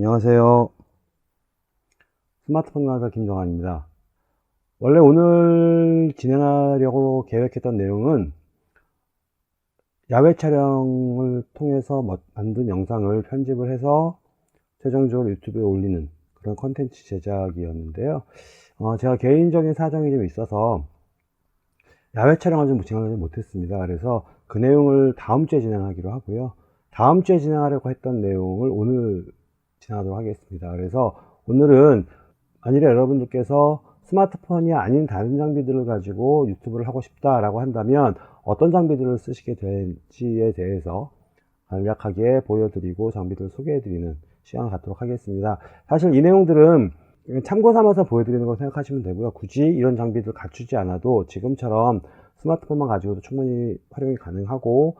안녕하세요. 스마트폰 강사 김정환입니다. 원래 오늘 진행하려고 계획했던 내용은 야외 촬영을 통해서 만든 영상을 편집을 해서 최종적으로 유튜브에 올리는 그런 컨텐츠 제작이었는데요. 제가 개인적인 사정이 좀 있어서 야외 촬영을 좀 진행하지 못했습니다. 그래서 그 내용을 다음 주에 진행하기로 하고요. 다음 주에 진행하려고 했던 내용을 오늘 진행하도록 하겠습니다. 그래서 오늘은 만일에 여러분들께서 스마트폰이 아닌 다른 장비들을 가지고 유튜브를 하고 싶다라고 한다면 어떤 장비들을 쓰시게 될지에 대해서 간략하게 보여드리고 장비들을 소개해드리는 시간을 갖도록 하겠습니다. 사실 이 내용들은 참고 삼아서 보여드리는 거 생각하시면 되고요. 굳이 이런 장비들 갖추지 않아도 지금처럼 스마트폰만 가지고도 충분히 활용이 가능하고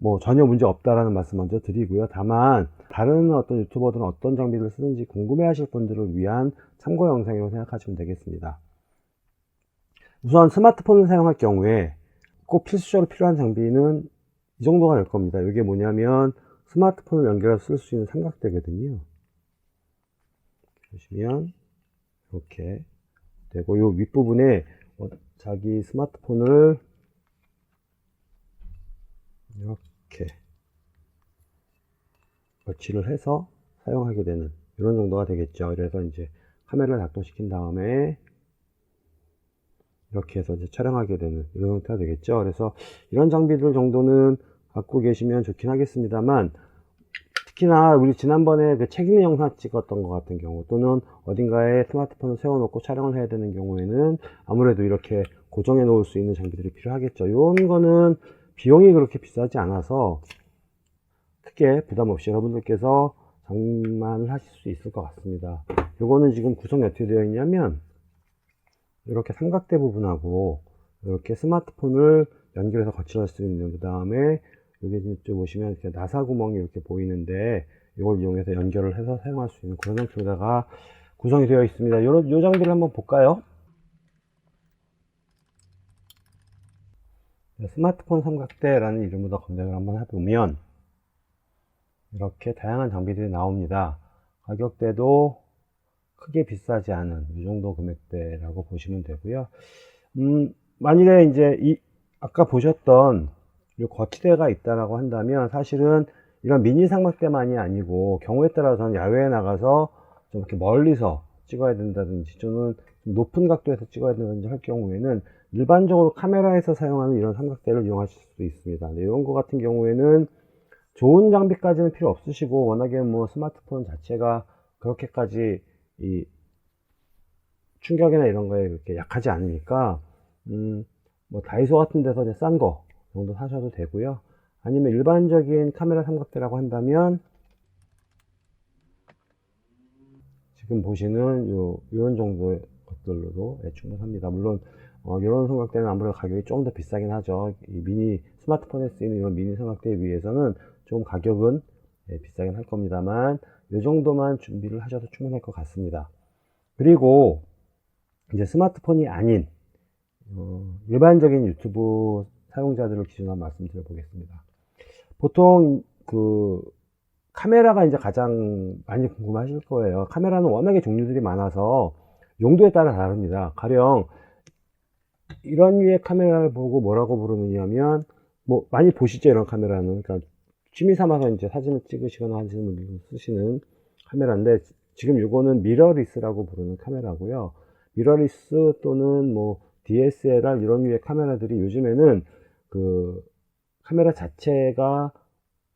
뭐 전혀 문제 없다라는 말씀 먼저 드리고요. 다만 다른 어떤 유튜버들은 어떤 장비를 쓰는지 궁금해 하실 분들을 위한 참고 영상이라고 생각하시면 되겠습니다. 우선 스마트폰을 사용할 경우에 꼭 필수적으로 필요한 장비는 이 정도가 될 겁니다. 이게 뭐냐면 스마트폰을 연결해서 쓸 수 있는 삼각대거든요. 보시면 이렇게 되고 이 윗부분에 자기 스마트폰을 이렇게 거치를 해서 사용하게 되는 이런 정도가 되겠죠. 그래서 이제 카메라를 작동시킨 다음에 이렇게 해서 이제 촬영하게 되는 이런 형태가 되겠죠. 그래서 이런 장비들 정도는 갖고 계시면 좋긴 하겠습니다만, 특히나 우리 지난번에 그 책 읽는 영상 찍었던 것 같은 경우 또는 어딘가에 스마트폰을 세워놓고 촬영을 해야 되는 경우에는 아무래도 이렇게 고정해 놓을 수 있는 장비들이 필요하겠죠. 이런 거는 비용이 그렇게 비싸지 않아서 크게 부담 없이 여러분들께서 장만을 하실 수 있을 것 같습니다. 요거는 지금 구성이 어떻게 되어 있냐면 이렇게 삼각대 부분하고 이렇게 스마트폰을 연결해서 거치할 수 있는, 그 다음에 여기 좀 보시면 이렇게 나사 구멍이 이렇게 보이는데 이걸 이용해서 연결을 해서 사용할 수 있는 그런 형태로다가 구성이 되어 있습니다. 요 장비를 한번 볼까요? 스마트폰 삼각대라는 이름으로 검색을 한번 해보면 이렇게 다양한 장비들이 나옵니다. 가격대도 크게 비싸지 않은 이 정도 금액대라고 보시면 되고요. 만일에 이제 아까 보셨던 이 거치대가 있다라고 한다면 사실은 이런 미니 삼각대만이 아니고 경우에 따라서는 야외에 나가서 좀 이렇게 멀리서 찍어야 된다든지 또는 좀 높은 각도에서 찍어야 된다든지 할 경우에는 일반적으로 카메라에서 사용하는 이런 삼각대를 이용하실 수도 있습니다. 네, 이런 거 같은 경우에는 좋은 장비까지는 필요 없으시고 워낙에 뭐 스마트폰 자체가 그렇게까지 이 충격이나 이런 거에 그렇게 약하지 않으니까 뭐 다이소 같은 데서 이제 싼 거 정도 사셔도 되고요. 아니면 일반적인 카메라 삼각대라고 한다면 지금 보시는 이런 정도의 것들로도 충분합니다. 물론 이런 삼각대는 아무래도 가격이 조금 더 비싸긴 하죠. 이 미니 스마트폰에 쓰이는 이런 미니 삼각대에 비해서는 좀 가격은 비싸긴 할 겁니다만 이 정도만 준비를 하셔도 충분할 것 같습니다. 그리고 이제 스마트폰이 아닌 일반적인 유튜브 사용자들을 기준으로 말씀드려 보겠습니다. 보통 그 카메라가 이제 가장 많이 궁금하실 거예요. 카메라는 워낙에 종류들이 많아서 용도에 따라 다릅니다. 가령 이런 류의 카메라를 보고 뭐라고 부르느냐면 뭐 많이 보시죠. 이런 카메라는 그러니까 취미 삼아서 이제 사진을 찍으시거나 하시는 분들 쓰시는 카메라인데, 지금 이거는 미러리스라고 부르는 카메라고요. 미러리스 또는 뭐 DSLR 이런 류의 카메라들이 요즘에는 그 카메라 자체가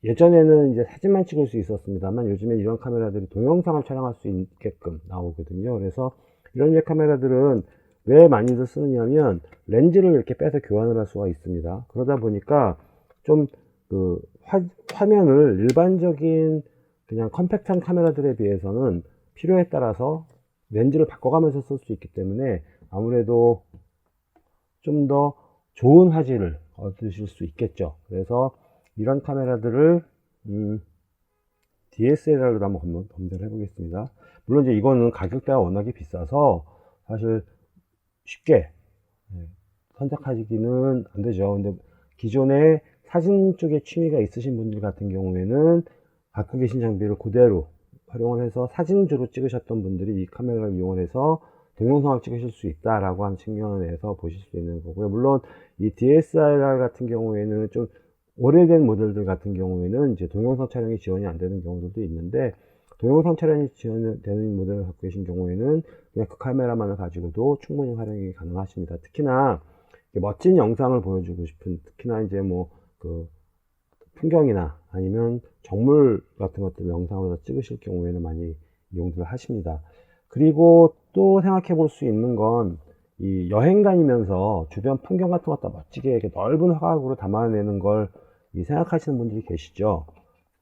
예전에는 이제 사진만 찍을 수 있었습니다만 요즘에 이런 카메라들이 동영상을 촬영할 수 있게끔 나오거든요. 그래서 이런 류의 카메라들은 왜 많이들 쓰느냐면 렌즈를 이렇게 빼서 교환을 할 수가 있습니다. 그러다 보니까 좀 그 화면을 일반적인 그냥 컴팩트한 카메라들에 비해서는 필요에 따라서 렌즈를 바꿔가면서 쓸 수 있기 때문에 아무래도 좀 더 좋은 화질을 얻으실 수 있겠죠. 그래서 이런 카메라들을 DSLR로 한번 검색을 해보겠습니다. 물론 이제 이거는 가격대가 워낙에 비싸서 사실 쉽게 선택하기는 안 되죠. 근데 기존에 사진 쪽에 취미가 있으신 분들 같은 경우에는 갖고 계신 장비를 그대로 활용을 해서 사진주로 찍으셨던 분들이 이 카메라를 이용해서 동영상을 찍으실 수 있다라고 하는 측면에서 보실 수 있는 거고요. 물론 이 DSLR 같은 경우에는 좀 오래된 모델들 같은 경우에는 이제 동영상 촬영이 지원이 안 되는 경우들도 있는데, 동영상 촬영이 지원되는 모델을 갖고 계신 경우에는 그냥 그 카메라만을 가지고도 충분히 활용이 가능하십니다. 특히나 멋진 영상을 보여주고 싶은, 특히나 이제 뭐 그 풍경이나 아니면 정물 같은 것들 영상으로 찍으실 경우에는 많이 이용들 하십니다. 그리고 또 생각해 볼 수 있는 건, 이 여행 다니면서 주변 풍경 같은 것도 멋지게 이렇게 넓은 화각으로 담아내는 걸 생각하시는 분들이 계시죠.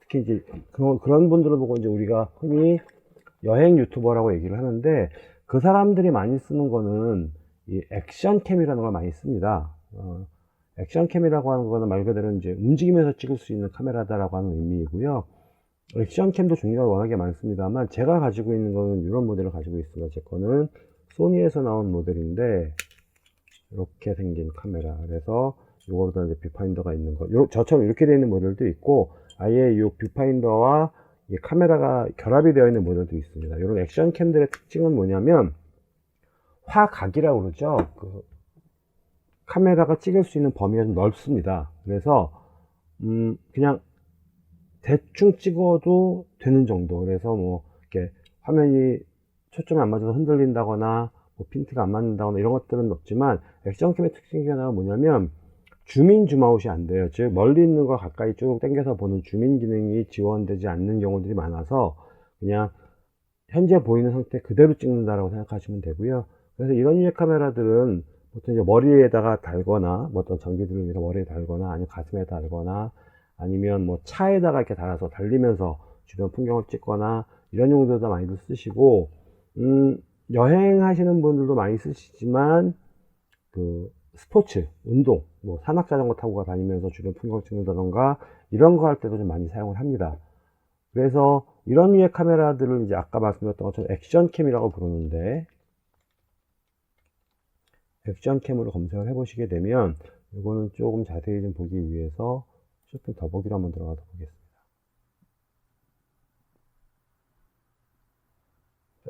특히 이제 그런 분들을 보고 이제 우리가 흔히 여행 유튜버라고 얘기를 하는데, 그 사람들이 많이 쓰는 거는 이 액션캠이라는 걸 많이 씁니다. 액션캠이라고 하는 거는 말 그대로 이제 움직이면서 찍을 수 있는 카메라다라고 하는 의미이고요. 액션캠도 종류가 워낙에 많습니다만, 제가 가지고 있는 거는 이런 모델을 가지고 있습니다. 제 거는 소니에서 나온 모델인데, 이렇게 생긴 카메라. 그래서 이거보다 이제 뷰파인더가 있는 거, 저처럼 이렇게 되어 있는 모델도 있고, 아예 이 뷰파인더와 이 카메라가 결합이 되어 있는 모델도 있습니다. 이런 액션캠들의 특징은 뭐냐면, 화각이라고 그러죠. 그 카메라가 찍을 수 있는 범위가 좀 넓습니다. 그래서 그냥 대충 찍어도 되는 정도. 그래서 뭐 이렇게 화면이 초점이 안 맞아서 흔들린다거나 뭐 핀트가 안 맞는다거나 이런 것들은 없지만, 액션캠의 특징이 하나가 뭐냐면 줌인 줌아웃이 안 돼요. 즉 멀리 있는 걸 가까이 쭉 당겨서 보는 줌인 기능이 지원되지 않는 경우들이 많아서 그냥 현재 보이는 상태 그대로 찍는다라고 생각하시면 되고요. 그래서 이런 유의 카메라들은 보통 이제 머리에다가 달거나, 뭐 어떤 장비들을 위해서 머리에 달거나, 아니면 가슴에 달거나, 아니면 뭐 차에다가 이렇게 달아서 달리면서 주변 풍경을 찍거나, 이런 용도도 많이들 쓰시고, 여행하시는 분들도 많이 쓰시지만, 그 스포츠, 운동, 뭐 산악자전거 타고 다니면서 주변 풍경을 찍는다던가 이런 거 할 때도 좀 많이 사용을 합니다. 그래서 이런 류의 카메라들을 이제 아까 말씀드렸던 것처럼 액션캠이라고 부르는데, 액션캠으로 검색을 해 보시게 되면, 이거는 조금 자세히 좀 보기 위해서 쇼핑 더보기로 한번 들어가서 보겠습니다.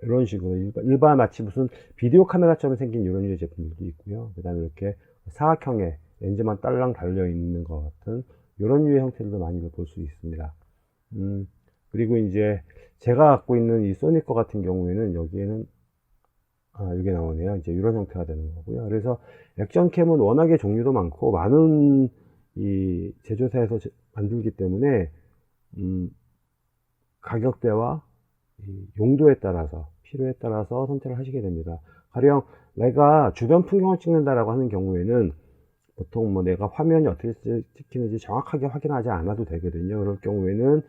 이런 식으로 일반 마치 무슨 비디오 카메라처럼 생긴 이런 류의 제품들도 있고요. 그 다음에 이렇게 사각형의 렌즈만 딸랑 달려 있는 것 같은 이런 류의 형태들도 많이 볼 수 있습니다. 그리고 이제 제가 갖고 있는 이 소니 거 같은 경우에는 여기에는 이게 나오네요. 이제 이런 형태가 되는 거고요. 그래서 액션캠은 워낙에 종류도 많고 많은 이 제조사에서 만들기 때문에 가격대와 이 용도에 따라서, 필요에 따라서 선택을 하시게 됩니다. 가령 내가 주변 풍경을 찍는다라고 하는 경우에는 보통 뭐 내가 화면이 어떻게 찍히는지 정확하게 확인하지 않아도 되거든요. 그럴 경우에는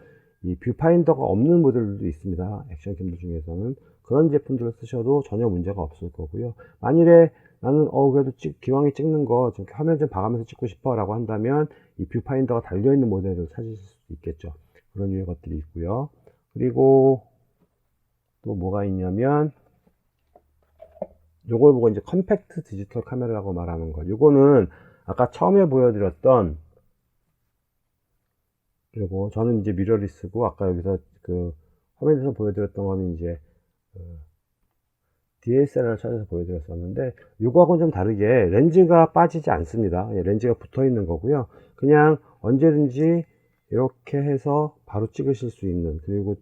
이 뷰파인더가 없는 모델들도 있습니다. 액션캠들 중에서는. 그런 제품들을 쓰셔도 전혀 문제가 없을 거고요. 만일에 나는 그래도 기왕에 찍는 거 좀 화면 좀 봐가면서 찍고 싶어 라고 한다면 이 뷰파인더가 달려있는 모델을 찾으실 수 있겠죠. 그런 류의 것들이 있고요. 그리고 또 뭐가 있냐면, 요걸 보고 이제 컴팩트 디지털 카메라라고 말하는 거. 요거는 아까 처음에 보여드렸던 요거, 저는 이제 미러리스고, 아까 여기서 그 화면에서 보여드렸던 거는 이제 DSLR을 찾아서 보여드렸었는데, 요거하고는 좀 다르게 렌즈가 빠지지 않습니다. 렌즈가 붙어 있는 거고요. 그냥 언제든지 이렇게 해서 바로 찍으실 수 있는, 그리고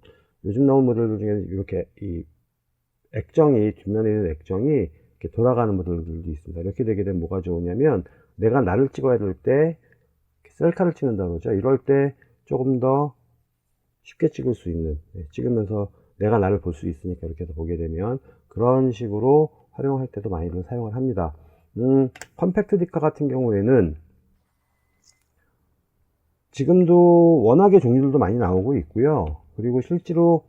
요즘 나온 모델들 중에 이렇게 이 액정이, 뒷면에 있는 액정이 이렇게 돌아가는 모델들도 있습니다. 이렇게 되게 되면 뭐가 좋으냐면, 내가 나를 찍어야 될 때 셀카를 찍는다고 그러죠. 이럴 때 조금 더 쉽게 찍을 수 있는, 찍으면서 내가 나를 볼 수 있으니까 이렇게 해서 보게 되면 그런 식으로 활용할 때도 많이들 사용을 합니다. 컴팩트 디카 같은 경우에는 지금도 워낙에 종류들도 많이 나오고 있고요. 그리고 실제로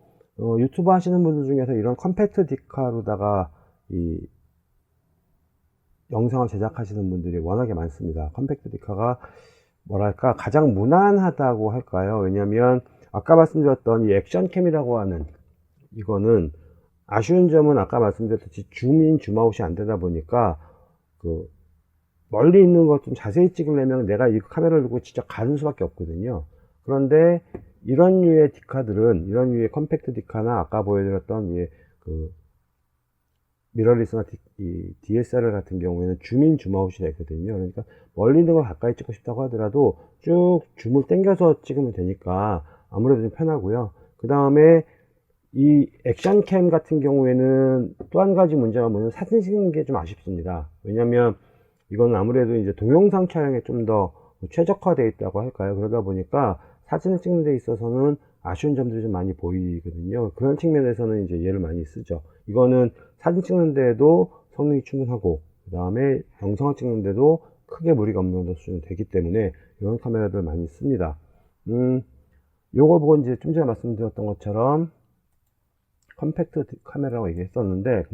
유튜브 하시는 분들 중에서 이런 컴팩트 디카로다가 이 영상을 제작하시는 분들이 워낙에 많습니다. 컴팩트 디카가 뭐랄까 가장 무난하다고 할까요? 왜냐면 아까 말씀드렸던 이 액션캠이라고 하는 이거는 아쉬운 점은 아까 말씀드렸듯이 줌인 줌아웃이 안 되다 보니까 그 멀리 있는 것 좀 자세히 찍으려면 내가 이 카메라를 들고 직접 가는 수밖에 없거든요. 그런데 이런 류의 디카들은, 이런 류의 컴팩트 디카나 아까 보여드렸던 그 미러리스나 이 DSLR 같은 경우에는 줌인 줌아웃이 되거든요. 그러니까 멀리 있는 걸 가까이 찍고 싶다고 하더라도 쭉 줌을 당겨서 찍으면 되니까 아무래도 좀 편하고요. 그 다음에 이 액션캠 같은 경우에는 또 한 가지 문제가 뭐냐면 사진 찍는 게 좀 아쉽습니다. 왜냐면 이거는 아무래도 이제 동영상 촬영에 좀 더 최적화되어 있다고 할까요? 그러다 보니까 사진을 찍는 데 있어서는 아쉬운 점들이 좀 많이 보이거든요. 그런 측면에서는 이제 얘를 많이 쓰죠. 이거는 사진 찍는 데에도 성능이 충분하고, 그 다음에 영상을 찍는 데도 크게 무리가 없는 정도 수준이 되기 때문에 이런 카메라들 많이 씁니다. 요거 보고 이제 좀 전에 말씀드렸던 것처럼 컴팩트 카메라라고 얘기했었는데,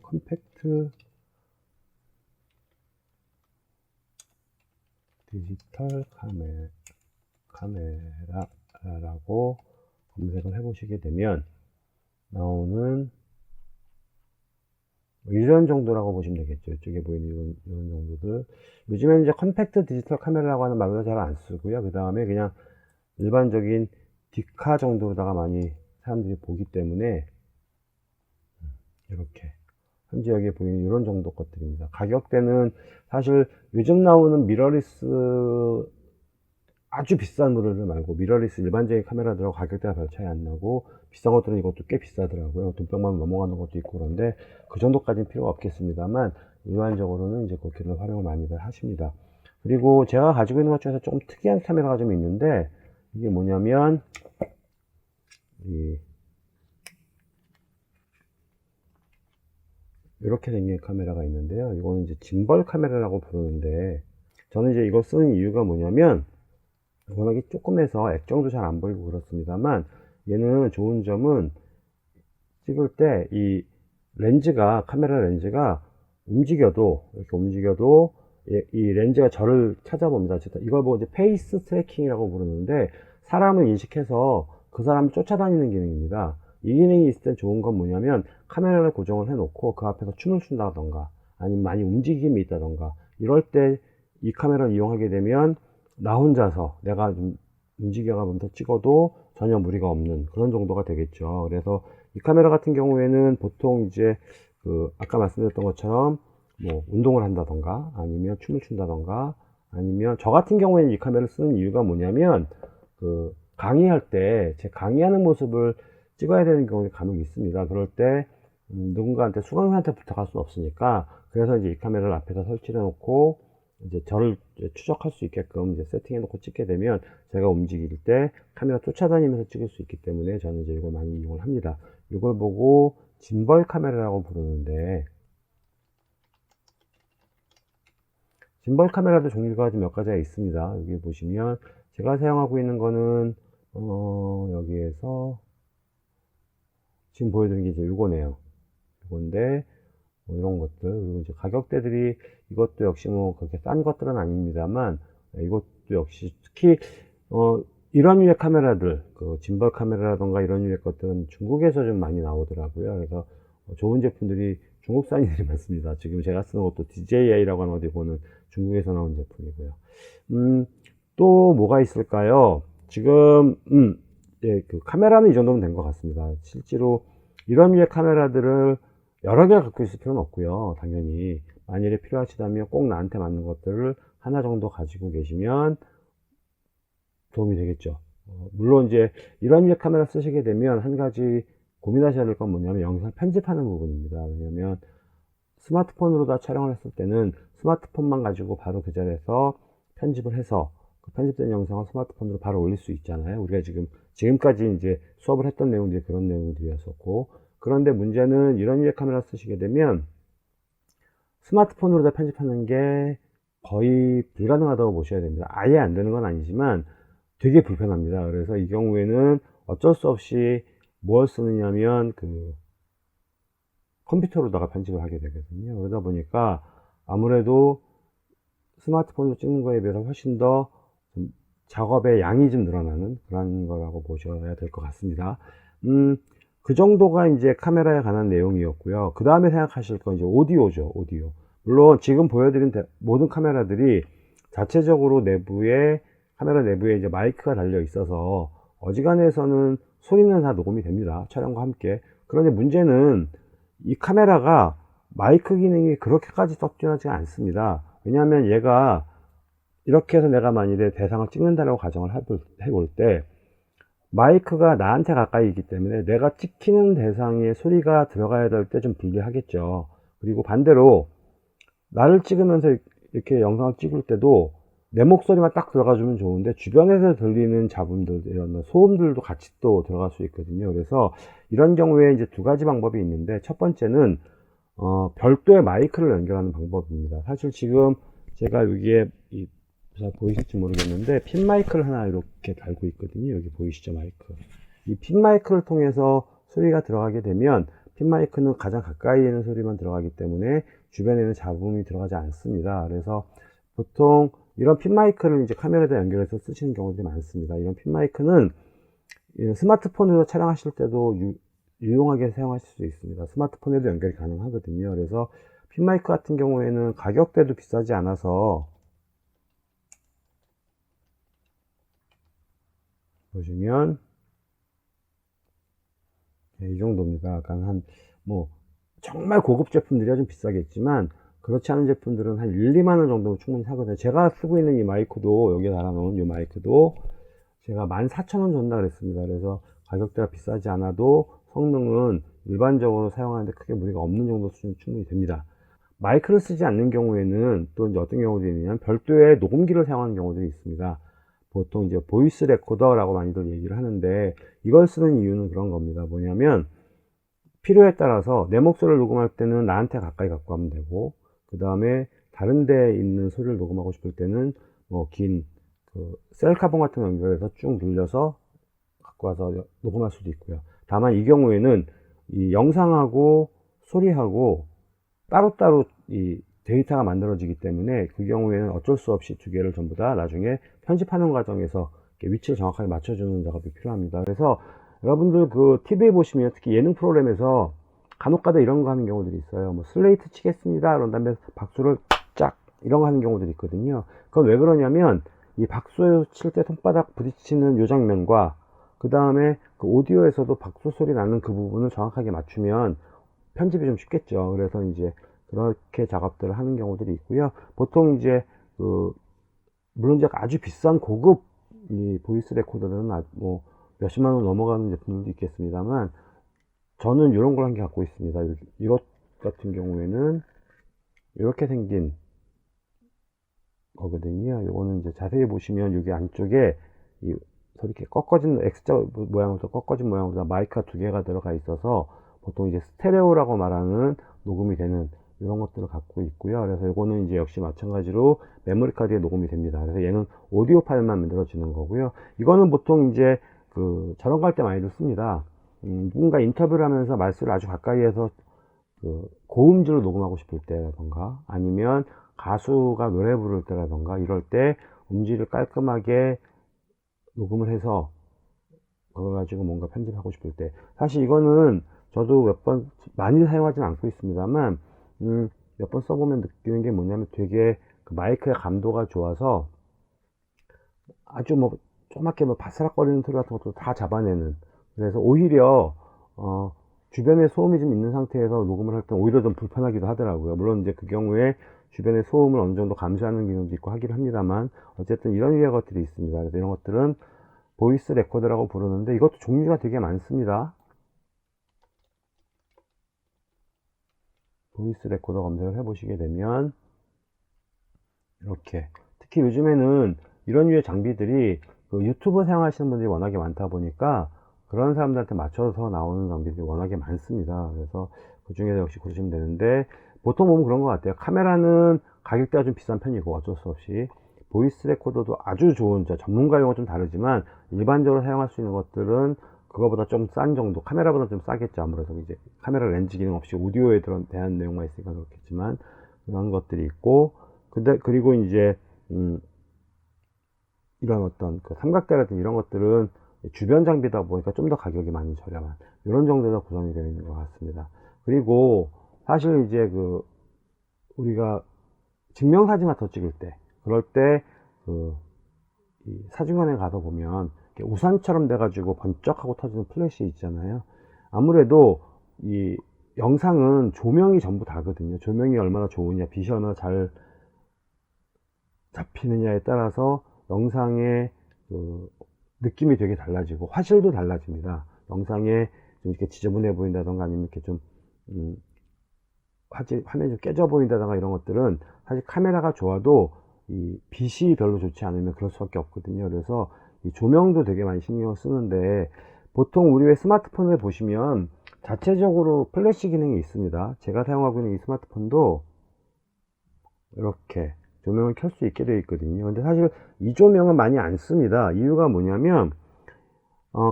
컴팩트 디지털 카메라라고 검색을 해 보시게 되면 나오는 이런 정도라고 보시면 되겠죠. 이쪽에 보이는 이런 정도들. 요즘에는 이제 컴팩트 디지털 카메라라고 하는 말도 잘 안 쓰고요. 그 다음에 그냥 일반적인 디카 정도로다가 많이 사람들이 보기 때문에 이렇게 현재 여기에 보이는 이런 정도 것들입니다. 가격대는 사실 요즘 나오는 미러리스 아주 비싼 모델들 말고 미러리스 일반적인 카메라들하고 가격대가 별 차이 안 나고, 비싼 것들은 이것도 꽤 비싸더라고요. 돈 100만 원 넘어가는 것도 있고. 그런데 그 정도까지는 필요가 없겠습니다만 일반적으로는 이제 그렇게를 활용을 많이들 하십니다. 그리고 제가 가지고 있는 것 중에서 조금 특이한 카메라가 좀 있는데, 이게 뭐냐면 이렇게 생긴 카메라가 있는데요. 이거는 이제 짐벌 카메라라고 부르는데, 저는 이제 이걸 쓰는 이유가 뭐냐면 워낙에 조금해서 액정도 잘 안 보이고 그렇습니다만, 얘는 좋은 점은 찍을 때 이 렌즈가, 카메라 렌즈가 움직여도, 이렇게 움직여도 이 렌즈가 저를 찾아봅니다. 이걸 보고 이제 페이스 트래킹이라고 부르는데, 사람을 인식해서 그 사람을 쫓아다니는 기능입니다. 이 기능이 있을 때 좋은 건 뭐냐면, 카메라를 고정을 해 놓고 그 앞에서 춤을 춘다던가 아니면 많이 움직임이 있다던가 이럴 때 이 카메라를 이용하게 되면 나 혼자서 내가 좀 움직여가면서 찍어도 전혀 무리가 없는 그런 정도가 되겠죠. 그래서 이 카메라 같은 경우에는 보통 이제 아까 말씀드렸던 것처럼 뭐 운동을 한다던가 아니면 춤을 춘다던가, 아니면 저 같은 경우에는 이 카메라를 쓰는 이유가 뭐냐면 강의할 때 제 강의하는 모습을 찍어야 되는 경우가 간혹 있습니다. 그럴 때 누군가한테 수강생한테 부탁할 수 없으니까, 그래서 이제 이 카메라를 앞에다 설치해 놓고 이제 저를 추적할 수 있게끔 이제 세팅해 놓고 찍게 되면 제가 움직일 때 카메라 쫓아다니면서 찍을 수 있기 때문에 저는 이제 이걸 많이 이용을 합니다. 이걸 보고 짐벌 카메라라고 부르는데, 짐벌 카메라도 종류가 좀 몇 가지가 있습니다. 여기 보시면 제가 사용하고 있는 거는 여기에서 지금 보여드린 게 이제 이거네요. 이건데 뭐 이런 것들, 그리고 이제 가격대들이 이것도 역시 뭐 그렇게 싼 것들은 아닙니다만, 이것도 역시 특히 이런 류의 카메라들, 짐벌 카메라라던가 이런 류의 것들은 중국에서 좀 많이 나오더라고요. 그래서 좋은 제품들이 중국산이 많습니다. 지금 제가 쓰는 것도 DJI라고 하는 어디 보는 중국에서 나온 제품이고요. 또 뭐가 있을까요? 지금 예, 카메라는 이 정도면 된 것 같습니다. 실제로 이런 류의 카메라들을 여러 개를 갖고 있을 필요는 없고요. 당연히 만일에 필요하시다면 꼭 나한테 맞는 것들을 하나 정도 가지고 계시면 도움이 되겠죠. 물론 이제 이런 류의 카메라 쓰시게 되면 한 가지 고민하셔야 될 건 뭐냐면 영상 편집하는 부분입니다. 왜냐면 스마트폰으로 다 촬영을 했을 때는 스마트폰만 가지고 바로 그 자리에서 편집을 해서 그 편집된 영상을 스마트폰으로 바로 올릴 수 있잖아요. 우리가 지금까지 이제 수업을 했던 내용들이 그런 내용들이었었고, 그런데 문제는 이런 류의 카메라 쓰시게 되면 스마트폰으로 다 편집하는 게 거의 불가능하다고 보셔야 됩니다. 아예 안 되는 건 아니지만 되게 불편합니다. 그래서 이 경우에는 어쩔 수 없이 뭘 쓰느냐면 컴퓨터로다가 편집을 하게 되거든요. 그러다 보니까 아무래도 스마트폰으로 찍는 거에 비해서 훨씬 더 작업의 양이 좀 늘어나는 그런 거라고 보셔야 될 것 같습니다. 그 정도가 이제 카메라에 관한 내용이었고요. 그 다음에 생각하실 건 이제 오디오죠. 오디오. 물론 지금 보여드린 모든 카메라들이 자체적으로 카메라 내부에 이제 마이크가 달려 있어서 어지간해서는 소리는 다 녹음이 됩니다. 촬영과 함께. 그런데 문제는 이 카메라가 마이크 기능이 그렇게까지 뛰어나지 않습니다. 왜냐하면 얘가 이렇게 해서 내가 만일에 대상을 찍는다라고 가정을 해볼 때 마이크가 나한테 가까이 있기 때문에 내가 찍히는 대상에 소리가 들어가야 될 때 좀 불리하겠죠. 그리고 반대로 나를 찍으면서 이렇게 영상을 찍을 때도 내 목소리만 딱 들어가주면 좋은데 주변에서 들리는 잡음들, 이런 소음들도 같이 또 들어갈 수 있거든요. 그래서 이런 경우에 이제 두 가지 방법이 있는데, 첫 번째는 별도의 마이크를 연결하는 방법입니다. 사실 지금 제가 여기에 잘 보이실지 모르겠는데 핀 마이크를 하나 이렇게 달고 있거든요. 여기 보이시죠, 마이크. 이 핀 마이크를 통해서 소리가 들어가게 되면, 핀 마이크는 가장 가까이 있는 소리만 들어가기 때문에 주변에는 잡음이 들어가지 않습니다. 그래서 보통 이런 핀 마이크를 이제 카메라에다 연결해서 쓰시는 경우들이 많습니다. 이런 핀 마이크는 스마트폰으로 촬영하실 때도 유용하게 사용하실 수 있습니다. 스마트폰에도 연결이 가능하거든요. 그래서 핀 마이크 같은 경우에는 가격대도 비싸지 않아서, 보시면 이 정도입니다. 약간 정말 고급 제품들이야 좀 비싸겠지만, 그렇지 않은 제품들은 한 1, 2만 원 정도면 충분히 사거든요. 제가 쓰고 있는 이 마이크도, 여기에 달아놓은 이 마이크도 제가 14,000원 줬나 그랬습니다. 그래서 가격대가 비싸지 않아도 성능은 일반적으로 사용하는데 크게 무리가 없는 정도 수준이 충분히 됩니다. 마이크를 쓰지 않는 경우에는 또 이제 어떤 경우들이 있냐면 별도의 녹음기를 사용하는 경우들이 있습니다. 보통 이제 보이스 레코더라고 많이들 얘기를 하는데, 이걸 쓰는 이유는 그런 겁니다. 뭐냐면 필요에 따라서 내 목소리를 녹음할 때는 나한테 가까이 갖고 가면 되고, 그 다음에 다른 데 있는 소리를 녹음하고 싶을 때는 긴 셀카봉 같은 거 연결해서 쭉 늘려서 갖고 와서 녹음할 수도 있고요. 다만 이 경우에는 이 영상하고 소리하고 따로따로 이 데이터가 만들어지기 때문에, 그 경우에는 어쩔 수 없이 두 개를 전부 다 나중에 편집하는 과정에서 위치를 정확하게 맞춰주는 작업이 필요합니다. 그래서 여러분들 TV에 보시면, 특히 예능 프로그램에서 간혹가다 이런 거 하는 경우들이 있어요. 슬레이트 치겠습니다, 그런 다음에 박수를 짝 이런 거 하는 경우들이 있거든요. 그건 왜 그러냐면, 이 박수 칠 때 손바닥 부딪히는 요 장면과 그 다음에 오디오에서도 박수 소리 나는 그 부분을 정확하게 맞추면 편집이 좀 쉽겠죠. 그래서 이제 그렇게 작업들을 하는 경우들이 있고요. 보통 이제 물론 이제 아주 비싼 고급 이 보이스 레코더들은 몇십만 원 넘어가는 제품들도 있겠습니다만, 저는 이런 걸 한 개 갖고 있습니다. 이것 같은 경우에는 이렇게 생긴 거거든요. 요거는 이제 자세히 보시면 여기 안쪽에 이렇게 꺾어진 X자 모양으로 꺾어진 모양으로 마이크가 두 개가 들어가 있어서 보통 이제 스테레오라고 말하는 녹음이 되는 이런 것들을 갖고 있고요. 그래서 이거는 이제 역시 마찬가지로 메모리 카드에 녹음이 됩니다. 그래서 얘는 오디오 파일만 만들어지는 거고요. 이거는 보통 이제 저런 거 할 때 많이들 씁니다. 누군가 인터뷰를 하면서 말수를 아주 가까이에서 고음질로 녹음하고 싶을 때라던가, 아니면 가수가 노래 부를 때라던가, 이럴 때 음질을 깔끔하게 녹음을 해서 그걸 가지고 뭔가 편집하고 싶을 때, 사실 이거는 저도 몇 번 많이 사용하지는 않고 있습니다만 몇 번 써보면 느끼는 게 뭐냐면, 되게 마이크의 감도가 좋아서 아주 조그맣게 바스락거리는 소리 같은 것도 다 잡아내는, 그래서 오히려 주변에 소음이 좀 있는 상태에서 녹음을 할 때 오히려 좀 불편하기도 하더라고요. 물론 이제 그 경우에 주변의 소음을 어느 정도 감시하는 기능도 있고 하긴 합니다만, 어쨌든 이런 유의 것들이 있습니다. 그래서 이런 것들은 보이스 레코더라고 부르는데, 이것도 종류가 되게 많습니다. 보이스 레코더 검색을 해보시게 되면 이렇게, 특히 요즘에는 이런 유의 장비들이 유튜브 사용하시는 분들이 워낙에 많다 보니까 그런 사람들한테 맞춰서 나오는 장비들이 워낙에 많습니다. 그래서 그 중에서 역시 고르시면 되는데, 보통 보면 그런 것 같아요. 카메라는 가격대가 좀 비싼 편이고 어쩔 수 없이, 보이스 레코더도 아주 좋은, 전문가용은 좀 다르지만 일반적으로 사용할 수 있는 것들은 그거보다 좀 싼 정도, 카메라보다 좀 싸겠죠. 아무래도 이제 카메라 렌즈 기능 없이 오디오에 대한 내용만 있으니까 그렇겠지만, 그런 것들이 있고, 그리고 이제 이런 어떤 삼각대라든지 이런 것들은 주변 장비다 보니까 좀 더 가격이 많이 저렴한 이런 정도로 구성이 되어 있는 것 같습니다. 그리고 사실 이제 우리가 증명사진 같은 거 찍을 때, 그럴 때 이 사진관에 가서 보면 우산처럼 돼가지고 번쩍하고 터지는 플래시 있잖아요. 아무래도 이 영상은 조명이 전부 다거든요. 조명이 얼마나 좋으냐, 빛이 얼마나 잘 잡히느냐에 따라서 영상의 그 느낌이 되게 달라지고 화질도 달라집니다. 영상에 좀 이렇게 지저분해 보인다던가 아니면 이렇게 좀 화면이 좀 깨져 보인다던가 이런 것들은 사실 카메라가 좋아도 이 빛이 별로 좋지 않으면 그럴 수밖에 없거든요. 그래서 이 조명도 되게 많이 신경을 쓰는데 보통 우리 왜 스마트폰을 보시면 자체적으로 플래시 기능이 있습니다. 제가 사용하고 있는 이 스마트폰도 이렇게 조명을 켤 수 있게 되어 있거든요. 근데 사실 이 조명은 많이 안 씁니다. 이유가 뭐냐면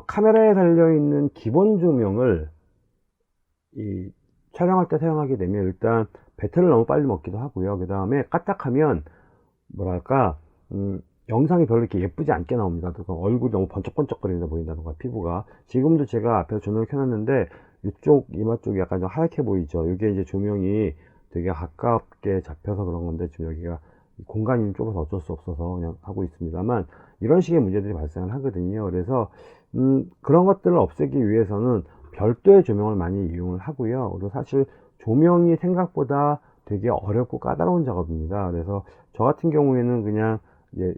카메라에 달려있는 기본 조명을 이 촬영할 때 사용하게 되면 일단 배터리를 너무 빨리 먹기도 하고요. 그 다음에 까딱하면 뭐랄까 영상이 별로 이렇게 예쁘지 않게 나옵니다. 얼굴이 너무 번쩍번쩍거리다 보인다던가 피부가. 지금도 제가 앞에서 조명을 켜놨는데 이쪽 이마 쪽이 약간 좀 하얗게 보이죠. 이게 이제 조명이 되게 가깝게 잡혀서 그런 건데 지금 여기가 공간이 좀 좁아서 어쩔 수 없어서 그냥 하고 있습니다만 이런 식의 문제들이 발생을 하거든요. 그래서 그런 것들을 없애기 위해서는 별도의 조명을 많이 이용을 하고요. 그리고 사실 조명이 생각보다 되게 어렵고 까다로운 작업입니다. 그래서 저 같은 경우에는 그냥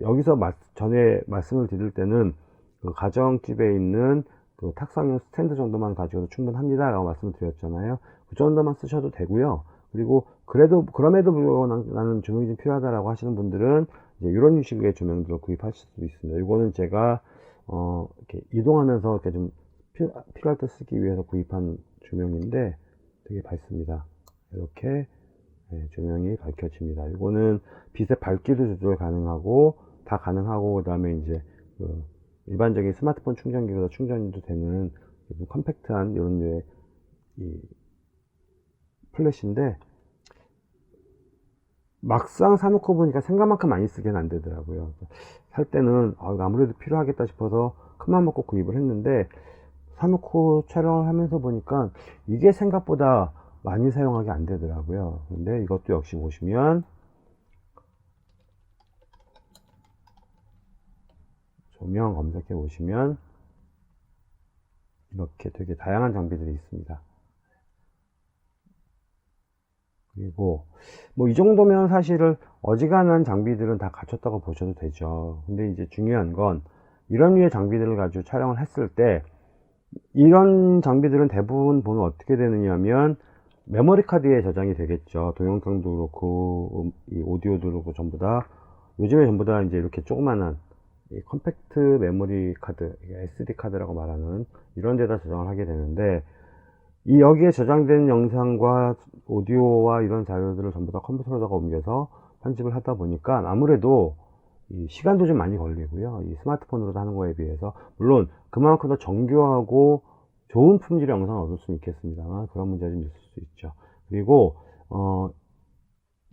여기서 전에 말씀을 드릴 때는 그 가정집에 있는 그 탁상용 스탠드 정도만 가지고도 충분합니다 라고 말씀을 드렸잖아요. 그 정도만 쓰셔도 되고요. 그리고 그럼에도 불구하고 나는 조명이 좀 필요하다라고 하시는 분들은 이제 이런 식의 조명들을 구입하실 수도 있습니다. 이거는 제가 이렇게 이동하면서 이렇게 좀 필요할 때 쓰기 위해서 구입한 조명인데 되게 밝습니다. 이렇게 조명이 밝혀집니다. 이거는 빛의 밝기도 조절 가능하고 다 가능하고 그 다음에 이제 그 일반적인 스마트폰 충전기보다 충전도 되는 좀 컴팩트한 이런 류의 이 플래시인데 막상 사놓고 보니까 생각만큼 많이 쓰기는 안 되더라고요. 살 때는 아무래도 필요하겠다 싶어서 큰맘 먹고 구입을 했는데 사놓고 촬영을 하면서 보니까 이게 생각보다 많이 사용하기 안 되더라고요. 근데 이것도 역시 보시면 조명 검색해 보시면 이렇게 되게 다양한 장비들이 있습니다. 그리고 뭐 이 정도면 사실은 어지간한 장비들은 다 갖췄다고 보셔도 되죠. 근데 이제 중요한 건 이런 류의 장비들을 가지고 촬영을 했을 때 이런 장비들은 대부분 보면 어떻게 되느냐면 메모리 카드에 저장이 되겠죠. 동영상도 그렇고 이 오디오도 그렇고 전부 다 요즘에 전부 다 이제 이렇게 조그만한 이 컴팩트 메모리 카드, SD 카드라고 말하는 이런 데다 저장을 하게 되는데 이 여기에 저장된 영상과 오디오와 이런 자료들을 전부 다 컴퓨터로다가 옮겨서 편집을 하다 보니까 아무래도 이 시간도 좀 많이 걸리고요. 이 스마트폰으로 하는 거에 비해서 물론 그만큼 더 정교하고 좋은 품질의 영상을 얻을 수는 있겠습니다만 그런 문제가 좀 있을 수 있죠. 그리고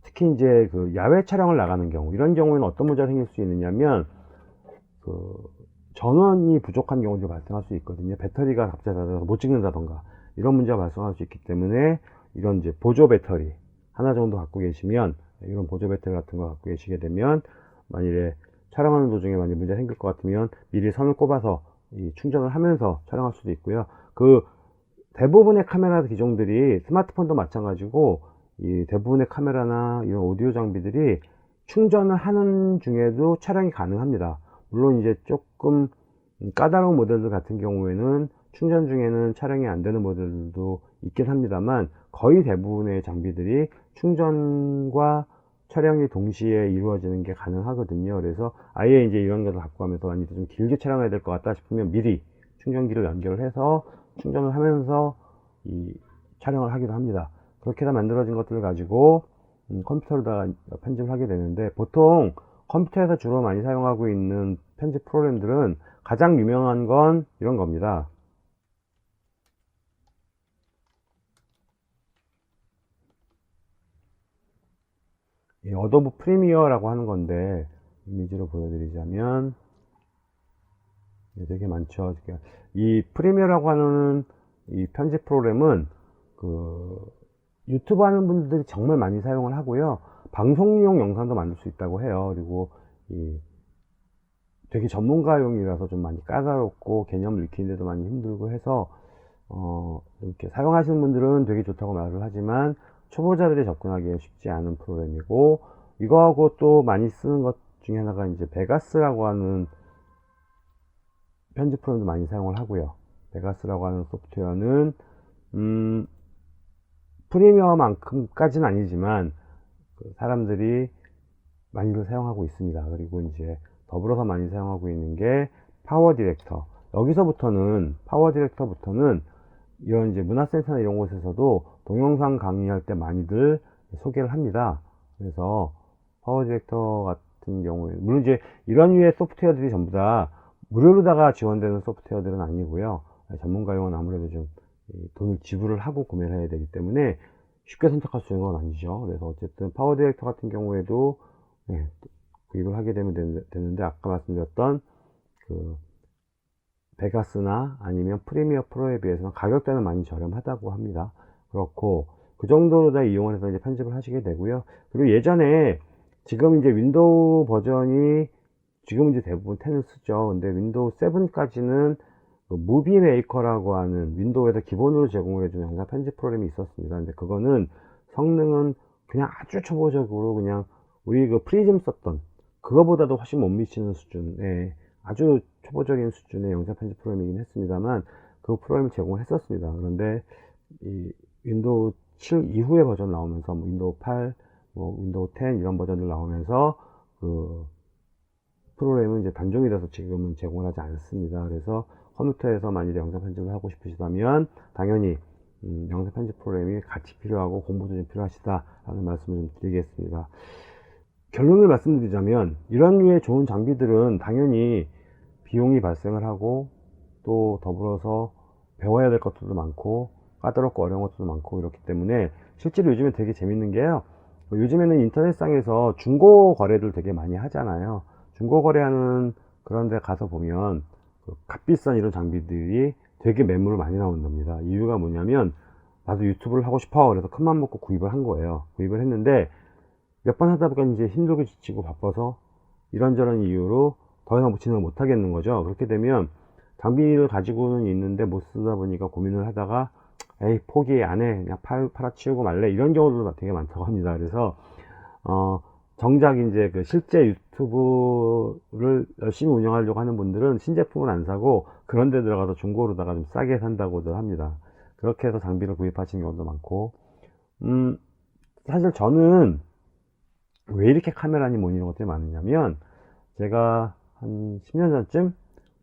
특히 이제 그 야외 촬영을 나가는 경우 이런 경우에는 어떤 문제가 생길 수 있느냐면 그 전원이 부족한 경우도 발생할 수 있거든요. 배터리가 갑자기 닫아서 못 찍는다던가 이런 문제가 발생할 수 있기 때문에 이런 이제 보조 배터리 하나 정도 갖고 계시면 이런 보조 배터리 같은 거 갖고 계시게 되면 만일에 촬영하는 도중에 만약 문제 생길 것 같으면 미리 선을 꼽아서 이 충전을 하면서 촬영할 수도 있고요. 그 대부분의 카메라 기종들이 스마트폰도 마찬가지고 이 대부분의 카메라나 이런 오디오 장비들이 충전을 하는 중에도 촬영이 가능합니다. 물론 이제 조금 까다로운 모델들 같은 경우에는 충전 중에는 촬영이 안 되는 모델들도 있긴 합니다만 거의 대부분의 장비들이 충전과 촬영이 동시에 이루어지는 게 가능하거든요. 그래서 아예 이제 이런 것을 갖고 가면서 만약에 좀 길게 촬영해야 될 것 같다 싶으면 미리 충전기를 연결을 해서 충전을 하면서 이 촬영을 하기도 합니다. 그렇게 다 만들어진 것들을 가지고 컴퓨터로다가 편집을 하게 되는데 보통 컴퓨터에서 주로 많이 사용하고 있는 편집 프로그램들은 가장 유명한 건 이런 겁니다. 이 어도브 프리미어라고 하는 건데 이미지로 보여드리자면 되게 많죠. 이 프리미어라고 하는 이 편집 프로그램은 그 유튜브 하는 분들이 정말 많이 사용을 하고요. 방송용 영상도 만들 수 있다고 해요. 그리고 이 되게 전문가용이라서 좀 많이 까다롭고 개념을 익히는데도 많이 힘들고 해서 이렇게 사용하시는 분들은 되게 좋다고 말을 하지만 초보자들이 접근하기에 쉽지 않은 프로그램이고, 이거하고 또 많이 쓰는 것 중에 하나가 이제 베가스라고 하는 편집 프로그램도 많이 사용을 하고요. 베가스라고 하는 소프트웨어는 프리미어만큼까지는 아니지만 사람들이 많이들 사용하고 있습니다. 그리고 이제 더불어서 많이 사용하고 있는 게 파워 디렉터. 파워 디렉터부터는 이런 이제 문화센터나 이런 곳에서도 동영상 강의할 때 많이들 소개를 합니다. 그래서 파워 디렉터 같은 경우에, 물론 이제 이런 류의 소프트웨어들이 전부 다 무료로다가 지원되는 소프트웨어들은 아니고요. 전문가용은 아무래도 좀 돈을 지불을 하고 구매를 해야 되기 때문에 쉽게 선택할 수 있는 건 아니죠. 그래서 어쨌든 파워 디렉터 같은 경우에도 구입을 하게 되면 되는데, 아까 말씀드렸던 그 베가스나 아니면 프리미어 프로에 비해서는 가격대는 많이 저렴하다고 합니다. 그렇고 그 정도로 다 이용을 해서 이제 편집을 하시게 되고요. 그리고 예전에, 지금 이제 윈도우 버전이 지금 이제 대부분 10을 쓰죠. 근데 윈도우 7까지는 그 무비 메이커라고 하는 윈도우에서 기본으로 제공을 해주는 영상 편집 프로그램이 있었습니다. 근데 그거는 성능은 그냥 아주 초보적으로 그냥 우리 그 프리즘 썼던 그거보다도 훨씬 못 미치는 수준의 아주 초보적인 수준의 영상 편집 프로그램이긴 했습니다만, 그 프로그램을 제공을 했었습니다. 그런데 이 윈도우 7 이후의 버전 나오면서 윈도우 8, 윈도우 10 이런 버전들 나오면서 그 프로그램은 이제 단종이 돼서 지금은 제공을 하지 않습니다. 그래서 컴퓨터에서 만일에 영상 편집을 하고 싶으시다면 당연히 영상 편집 프로그램이 같이 필요하고 공부도 좀 필요하시다라는 말씀을 좀 드리겠습니다. 결론을 말씀드리자면, 이런 류의 좋은 장비들은 당연히 비용이 발생을 하고, 또 더불어서 배워야 될 것들도 많고 까다롭고 어려운 것들도 많고 이렇기 때문에, 실제로 요즘에 되게 재밌는 게요, 요즘에는 인터넷상에서 중고 거래들 되게 많이 하잖아요. 중고 거래하는 그런 데 가서 보면 값비싼 이런 장비들이 되게 매물을 많이 나온답니다. 이유가 뭐냐면, 나도 유튜브를 하고 싶어 그래서 큰맘 먹고 구입을 한 거예요. 구입을 했는데 몇 번 하다 보니까 이제 힘들고 지치고 바빠서 이런저런 이유로 더 이상 진행을 못 하겠는 거죠. 그렇게 되면 장비를 가지고는 있는데 못 쓰다 보니까 고민을 하다가 에이 포기 안 해, 그냥 팔아치우고 말래, 이런 경우도 되게 많다고 합니다. 그래서 정작 이제 그 실제 유튜브를 열심히 운영하려고 하는 분들은 신제품을 안 사고 그런 데 들어가서 중고로다가 좀 싸게 산다고들 합니다. 그렇게 해서 장비를 구입하시는 경우도 많고, 사실 저는 왜 이렇게 카메라니 뭐니 이런 것들이 많으냐면, 제가 한 10년 전쯤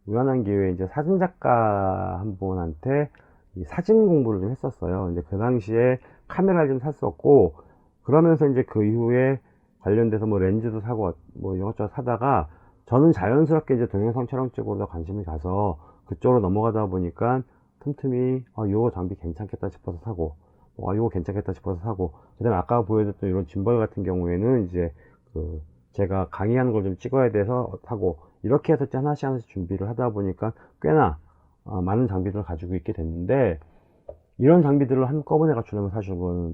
우연한 기회에 이제 사진작가 한 분한테 이 사진 공부를 좀 했었어요. 이제 그 당시에 카메라를 좀 샀었고, 그러면서 이제 그 이후에 관련돼서 뭐 렌즈도 사고 뭐 이것저것 사다가, 저는 자연스럽게 이제 동영상 촬영 쪽으로 관심이 가서 그쪽으로 넘어가다 보니까 틈틈이 요거 장비 괜찮겠다 싶어서 사고, 요거 괜찮겠다 싶어서 사고, 그 다음에 아까 보여줬던 이런 짐벌 같은 경우에는 이제 그 제가 강의하는 걸 좀 찍어야 돼서 사고, 이렇게 해서 하나씩 하나씩 준비를 하다 보니까 꽤나 많은 장비들을 가지고 있게 됐는데, 이런 장비들을 한꺼번에 갖추려면 사실 그건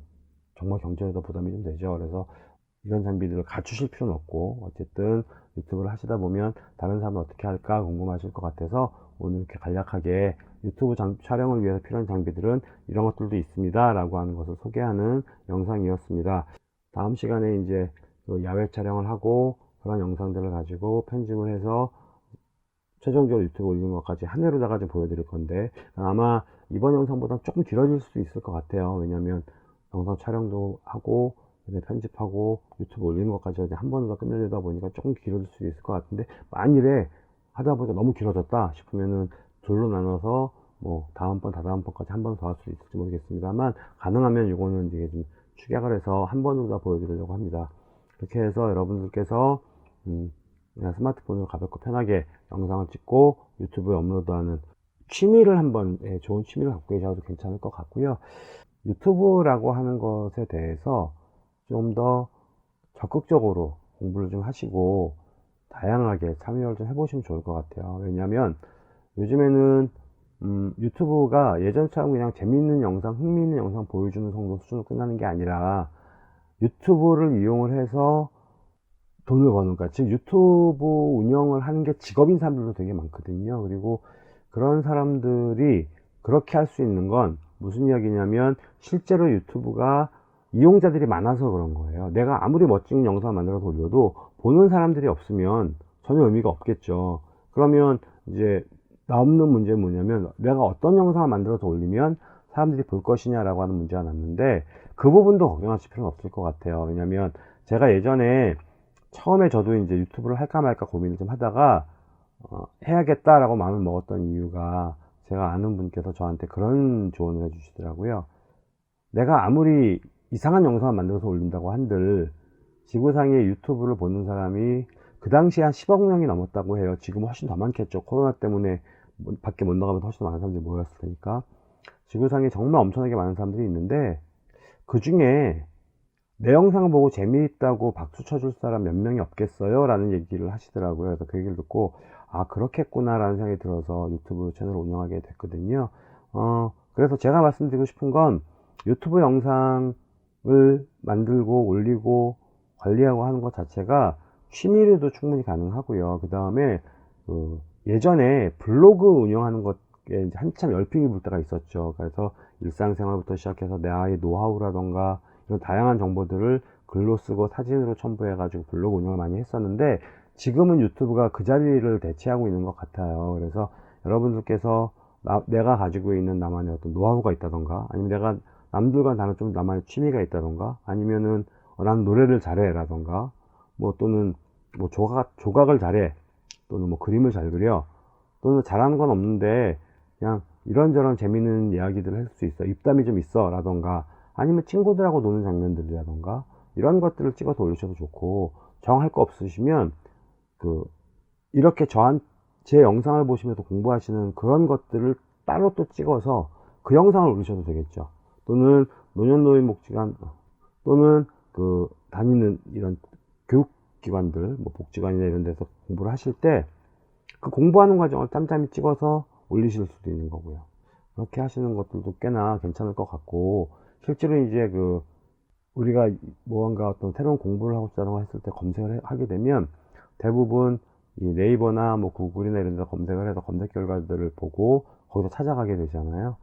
정말 경제에도 부담이 좀 되죠. 그래서 이런 장비들을 갖추실 필요는 없고, 어쨌든 유튜브를 하시다 보면 다른 사람은 어떻게 할까 궁금하실 것 같아서 오늘 이렇게 간략하게 유튜브 촬영을 위해서 필요한 장비들은 이런 것들도 있습니다 라고 하는 것을 소개하는 영상이었습니다. 다음 시간에 이제 야외 촬영을 하고 그런 영상들을 가지고 편집을 해서 최종적으로 유튜브 올리는 것까지 한 해로다가 좀 보여드릴 건데, 아마 이번 영상보다 조금 길어질 수도 있을 것 같아요. 왜냐면 영상 촬영도 하고 편집하고 유튜브 올리는 것까지 한 번으로 끝내려다 보니까 조금 길어질 수도 있을 것 같은데, 만일에 하다 보니까 너무 길어졌다 싶으면은 둘로 나눠서 뭐 다음번 다다음번까지 한 번 더 할 수 있을지 모르겠습니다만, 가능하면 이거는 이제 좀 축약을 해서 한 번으로 다 보여드리려고 합니다. 그렇게 해서 여러분들께서 그냥 스마트폰으로 가볍고 편하게 영상을 찍고 유튜브에 업로드하는 취미를 한번, 좋은 취미를 갖고 계셔도 괜찮을 것 같고요. 유튜브라고 하는 것에 대해서 좀 더 적극적으로 공부를 좀 하시고 다양하게 참여를 좀 해보시면 좋을 것 같아요. 왜냐하면 요즘에는 유튜브가 예전처럼 그냥 재미있는 영상, 흥미있는 영상 보여주는 정도 수준으로 끝나는 게 아니라, 유튜브를 이용을 해서 돈을 버는 것. 즉 유튜브 운영을 하는 게 직업인 사람들도 되게 많거든요. 그리고 그런 사람들이 그렇게 할 수 있는 건 무슨 이야기냐면 실제로 유튜브가 이용자들이 많아서 그런 거예요. 내가 아무리 멋진 영상 만들어서 올려도 보는 사람들이 없으면 전혀 의미가 없겠죠. 그러면 이제 남는 문제는 뭐냐면 내가 어떤 영상을 만들어서 올리면 사람들이 볼 것이냐라고 하는 문제가 남는데, 그 부분도 걱정하실 필요는 없을 것 같아요. 왜냐면 제가 예전에 처음에 저도 이제 유튜브를 할까 말까 고민을 좀 하다가 해야겠다라고 마음을 먹었던 이유가, 제가 아는 분께서 저한테 그런 조언을 해주시더라고요. 내가 아무리 이상한 영상을 만들어서 올린다고 한들 지구상에 유튜브를 보는 사람이 그 당시에 한 10억 명이 넘었다고 해요. 지금 훨씬 더 많겠죠. 코로나 때문에 밖에 못 나가면서 훨씬 더 많은 사람들이 모였을 테니까. 지구상에 정말 엄청나게 많은 사람들이 있는데 그 중에 내 영상 보고 재미있다고 박수 쳐줄 사람 몇 명이 없겠어요? 라는 얘기를 하시더라고요. 그래서 그 얘기를 듣고, 아, 그렇겠구나 라는 생각이 들어서 유튜브 채널을 운영하게 됐거든요. 그래서 제가 말씀드리고 싶은 건 유튜브 영상을 만들고 올리고 관리하고 하는 것 자체가 취미로도 충분히 가능하고요. 그 다음에 예전에 블로그 운영하는 것에 이제 한참 열풍이 불 때가 있었죠. 그래서 일상생활부터 시작해서 내 아이의 노하우라던가 이런 다양한 정보들을 글로 쓰고 사진으로 첨부해 가지고 블로그 운영을 많이 했었는데, 지금은 유튜브가 그 자리를 대체하고 있는 것 같아요. 그래서 여러분들께서 내가 가지고 있는 나만의 어떤 노하우가 있다던가, 아니면 내가 남들과 다른 좀 나만의 취미가 있다던가, 아니면은 난 노래를 잘해 라던가, 뭐 또는 뭐 조각을 잘해, 또는 뭐 그림을 잘 그려, 또는 잘하는 건 없는데 그냥 이런저런 재밌는 이야기들을 할 수 있어, 입담이 좀 있어 라던가, 아니면 친구들하고 노는 장면들이라던가 이런 것들을 찍어서 올리셔도 좋고, 정할 거 없으시면 이렇게 제 영상을 보시면서 공부하시는 그런 것들을 따로 또 찍어서 그 영상을 올리셔도 되겠죠. 또는 노년노인복지관, 또는 다니는 이런 교육기관들, 뭐 복지관이나 이런 데서 공부를 하실 때 그 공부하는 과정을 짬짬이 찍어서 올리실 수도 있는 거고요. 그렇게 하시는 것들도 꽤나 괜찮을 것 같고, 실제로 이제 우리가 무언가 어떤 새로운 공부를 하고 싶다고 했을 때 검색을 하게 되면 대부분 이 네이버나 뭐 구글이나 이런 데서 검색을 해서 검색 결과들을 보고 거기서 찾아가게 되잖아요.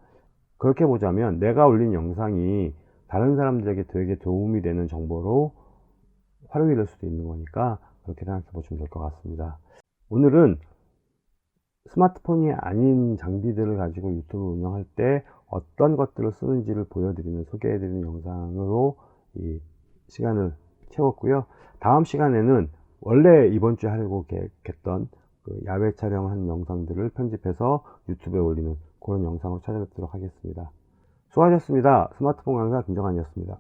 그렇게 보자면 내가 올린 영상이 다른 사람들에게 되게 도움이 되는 정보로 활용이 될 수도 있는 거니까 그렇게 생각해 보시면 될 것 같습니다. 오늘은 스마트폰이 아닌 장비들을 가지고 유튜브를 운영할 때 어떤 것들을 쓰는지를 보여드리는, 소개해드리는 영상으로 이 시간을 채웠고요. 다음 시간에는 원래 이번 주에 하려고 계획했던 야외 촬영한 영상들을 편집해서 유튜브에 올리는 그런 영상으로 찾아뵙도록 하겠습니다. 수고하셨습니다. 스마트폰 강사 김정환이었습니다.